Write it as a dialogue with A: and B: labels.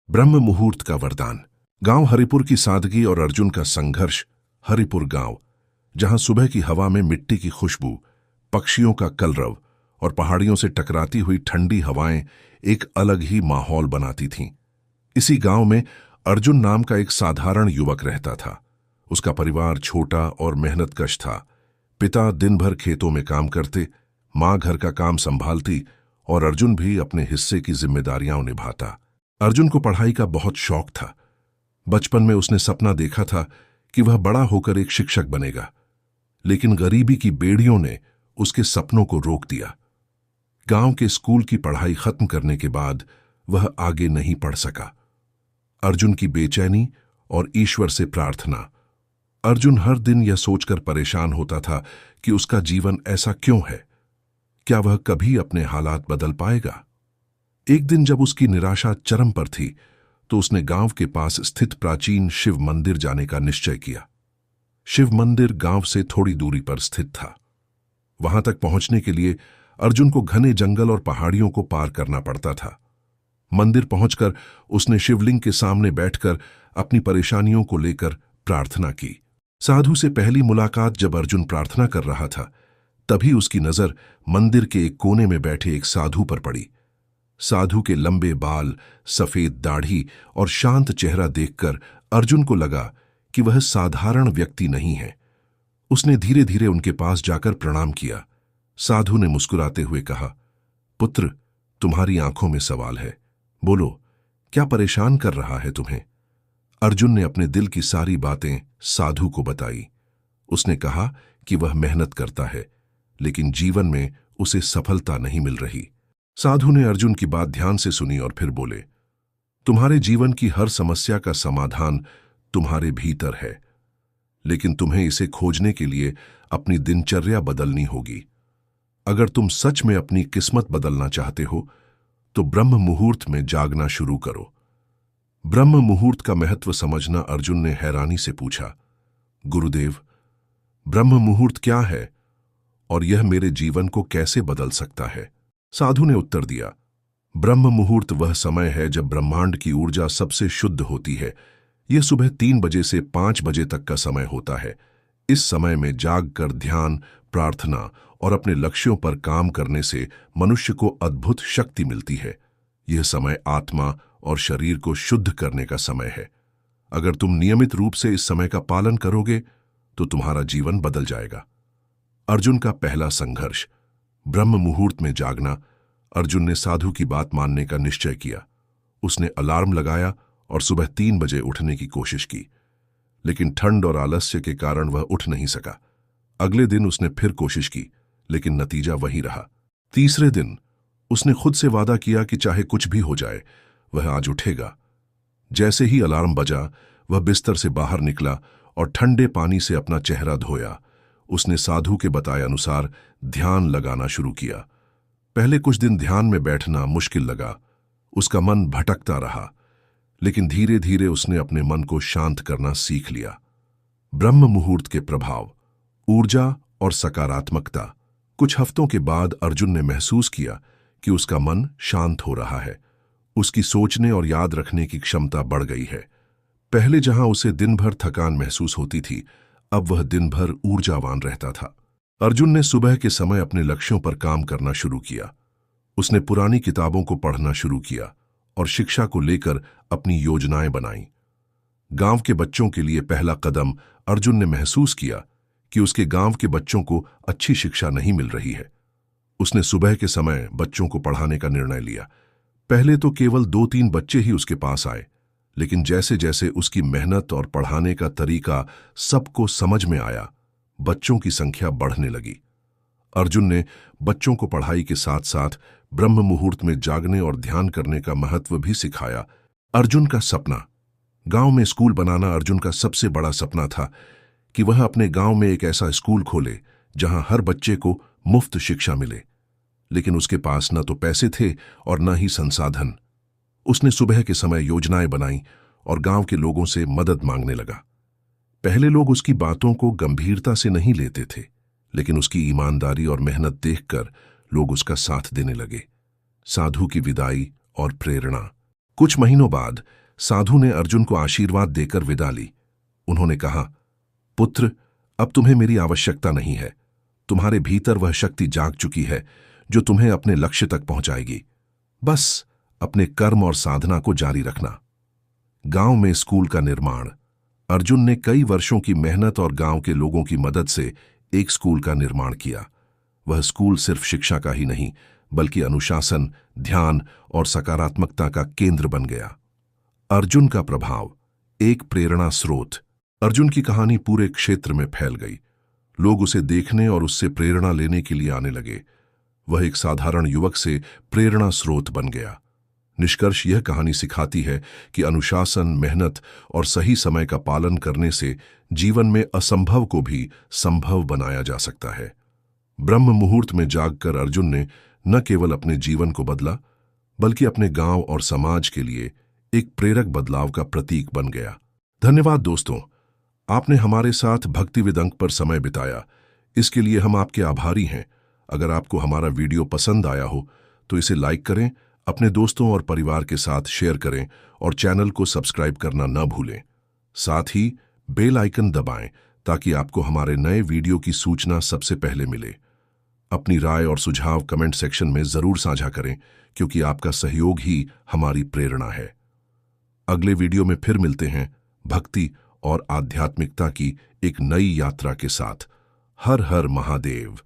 A: ब्रह्म मुहूर्त का वरदान। गांव हरिपुर की सादगी और अर्जुन का संघर्ष। हरिपुर गांव, जहां सुबह की हवा में मिट्टी की खुशबू, पक्षियों का कलरव और पहाड़ियों से टकराती हुई ठंडी हवाएं एक अलग ही माहौल बनाती थीं। इसी गांव में अर्जुन नाम का एक साधारण युवक रहता था। उसका परिवार छोटा और मेहनतकश था। पिता दिन भर खेतों में काम करते, माँ घर का काम संभालती और अर्जुन भी अपने हिस्से की जिम्मेदारियां निभाता। अर्जुन को पढ़ाई का बहुत शौक था। बचपन में उसने सपना देखा था कि वह बड़ा होकर एक शिक्षक बनेगा, लेकिन गरीबी की बेड़ियों ने उसके सपनों को रोक दिया। गांव के स्कूल की पढ़ाई खत्म करने के बाद वह आगे नहीं पढ़ सका। अर्जुन की बेचैनी और ईश्वर से प्रार्थना। अर्जुन हर दिन यह सोचकर परेशान होता था कि उसका जीवन ऐसा क्यों है। क्या वह कभी अपने हालात बदल पाएगा? एक दिन जब उसकी निराशा चरम पर थी, तो उसने गांव के पास स्थित प्राचीन शिव मंदिर जाने का निश्चय किया। शिव मंदिर गांव से थोड़ी दूरी पर स्थित था। वहां तक पहुंचने के लिए अर्जुन को घने जंगल और पहाड़ियों को पार करना पड़ता था। मंदिर पहुंचकर उसने शिवलिंग के सामने बैठकर अपनी परेशानियों को लेकर प्रार्थना की। साधु से पहली मुलाकात जब अर्जुन प्रार्थना कर रहा था, तभी उसकी नजर मंदिर के एक कोने में बैठे एक साधु पर पड़ी। साधु के लंबे बाल, सफेद दाढ़ी और शांत चेहरा देखकर अर्जुन को लगा कि वह साधारण व्यक्ति नहीं है। उसने धीरे धीरे उनके पास जाकर प्रणाम किया। साधु ने मुस्कुराते हुए कहा, पुत्र, तुम्हारी आंखों में सवाल है। बोलो, क्या परेशान कर रहा है तुम्हें? अर्जुन ने अपने दिल की सारी बातें साधु को बताई। उसने कहा कि वह मेहनत करता है, लेकिन जीवन में उसे सफलता नहीं मिल रही। साधु ने अर्जुन की बात ध्यान से सुनी और फिर बोले, तुम्हारे जीवन की हर समस्या का समाधान तुम्हारे भीतर है, लेकिन तुम्हें इसे खोजने के लिए अपनी दिनचर्या बदलनी होगी। अगर तुम सच में अपनी किस्मत बदलना चाहते हो, तो ब्रह्म मुहूर्त में जागना शुरू करो। ब्रह्म मुहूर्त का महत्व समझना अर्जुन ने हैरानी से पूछा, गुरुदेव, ब्रह्म मुहूर्त क्या है और यह मेरे जीवन को कैसे बदल सकता है? साधु ने उत्तर दिया, ब्रह्म मुहूर्त वह समय है जब ब्रह्मांड की ऊर्जा सबसे शुद्ध होती है। यह सुबह 3 बजे से 5 बजे तक का समय होता है। इस समय में जागकर ध्यान, प्रार्थना और अपने लक्ष्यों पर काम करने से मनुष्य को अद्भुत शक्ति मिलती है। यह समय आत्मा और शरीर को शुद्ध करने का समय है। अगर तुम नियमित रूप से इस समय का पालन करोगे, तो तुम्हारा जीवन बदल जाएगा। अर्जुन का पहला संघर्ष। ब्रह्म मुहूर्त में जागना। अर्जुन ने साधु की बात मानने का निश्चय किया। उसने अलार्म लगाया और सुबह 3 बजे उठने की कोशिश की, लेकिन ठंड और आलस्य के कारण वह उठ नहीं सका। अगले दिन उसने फिर कोशिश की, लेकिन नतीजा वही रहा। तीसरे दिन उसने खुद से वादा किया कि चाहे कुछ भी हो जाए, वह आज उठेगा। जैसे ही अलार्म बजा, वह बिस्तर से बाहर निकला और ठंडे पानी से अपना चेहरा धोया। उसने साधु के बताए अनुसार ध्यान लगाना शुरू किया। पहले कुछ दिन ध्यान में बैठना मुश्किल लगा। उसका मन भटकता रहा, लेकिन धीरे धीरे उसने अपने मन को शांत करना सीख लिया। ब्रह्म मुहूर्त के प्रभाव, ऊर्जा और सकारात्मकता। कुछ हफ्तों के बाद अर्जुन ने महसूस किया कि उसका मन शांत हो रहा है। उसकी सोचने और याद रखने की क्षमता बढ़ गई है। पहले जहां उसे दिन भर थकान महसूस होती थी, अब वह दिन भर ऊर्जावान रहता था। अर्जुन ने सुबह के समय अपने लक्ष्यों पर काम करना शुरू किया। उसने पुरानी किताबों को पढ़ना शुरू किया और शिक्षा को लेकर अपनी योजनाएं बनाईं। गांव के बच्चों के लिए पहला कदम। अर्जुन ने महसूस किया कि उसके गांव के बच्चों को अच्छी शिक्षा नहीं मिल रही है। उसने सुबह के समय बच्चों को पढ़ाने का निर्णय लिया। पहले तो केवल 2-3 बच्चे ही उसके पास आए, लेकिन जैसे जैसे उसकी मेहनत और पढ़ाने का तरीका सबको समझ में आया, बच्चों की संख्या बढ़ने लगी। अर्जुन ने बच्चों को पढ़ाई के साथ साथ ब्रह्म मुहूर्त में जागने और ध्यान करने का महत्व भी सिखाया। अर्जुन का सपना। गांव में स्कूल बनाना अर्जुन का सबसे बड़ा सपना था कि वह अपने गांव में एक ऐसा स्कूल खोले जहां हर बच्चे को मुफ्त शिक्षा मिले। लेकिन उसके पास न तो पैसे थे और न ही संसाधन। उसने सुबह के समय योजनाएं बनाई और गांव के लोगों से मदद मांगने लगा। पहले लोग उसकी बातों को गंभीरता से नहीं लेते थे, लेकिन उसकी ईमानदारी और मेहनत देखकर लोग उसका साथ देने लगे। साधु की विदाई और प्रेरणा। कुछ महीनों बाद साधु ने अर्जुन को आशीर्वाद देकर विदा ली। उन्होंने कहा, पुत्र, अब तुम्हें मेरी आवश्यकता नहीं है। तुम्हारे भीतर वह शक्ति जाग चुकी है जो तुम्हें अपने लक्ष्य तक पहुंचाएगी। बस अपने कर्म और साधना को जारी रखना। गांव में स्कूल का निर्माण। अर्जुन ने कई वर्षों की मेहनत और गांव के लोगों की मदद से एक स्कूल का निर्माण किया। वह स्कूल सिर्फ शिक्षा का ही नहीं, बल्कि अनुशासन, ध्यान और सकारात्मकता का केंद्र बन गया। अर्जुन का प्रभाव, एक प्रेरणा स्रोत। अर्जुन की कहानी पूरे क्षेत्र में फैल गई। लोग उसे देखने और उससे प्रेरणा लेने के लिए आने लगे। वह एक साधारण युवक से प्रेरणा स्रोत बन गया। निष्कर्ष, यह कहानी सिखाती है कि अनुशासन, मेहनत और सही समय का पालन करने से जीवन में असंभव को भी संभव बनाया जा सकता है। ब्रह्म मुहूर्त में जागकर अर्जुन ने न केवल अपने जीवन को बदला, बल्कि अपने गांव और समाज के लिए एक प्रेरक बदलाव का प्रतीक बन गया। धन्यवाद दोस्तों, आपने हमारे साथ भक्तिविद अंक पर समय बिताया। इसके लिए हम आपके आभारी हैं। अगर आपको हमारा वीडियो पसंद आया हो तो इसे लाइक करें, अपने दोस्तों और परिवार के साथ शेयर करें और चैनल को सब्सक्राइब करना न भूलें। साथ ही बेल आइकन दबाएं ताकि आपको हमारे नए वीडियो की सूचना सबसे पहले मिले। अपनी राय और सुझाव कमेंट सेक्शन में जरूर साझा करें, क्योंकि आपका सहयोग ही हमारी प्रेरणा है। अगले वीडियो में फिर मिलते हैं भक्ति और आध्यात्मिकता की एक नई यात्रा के साथ। हर हर महादेव।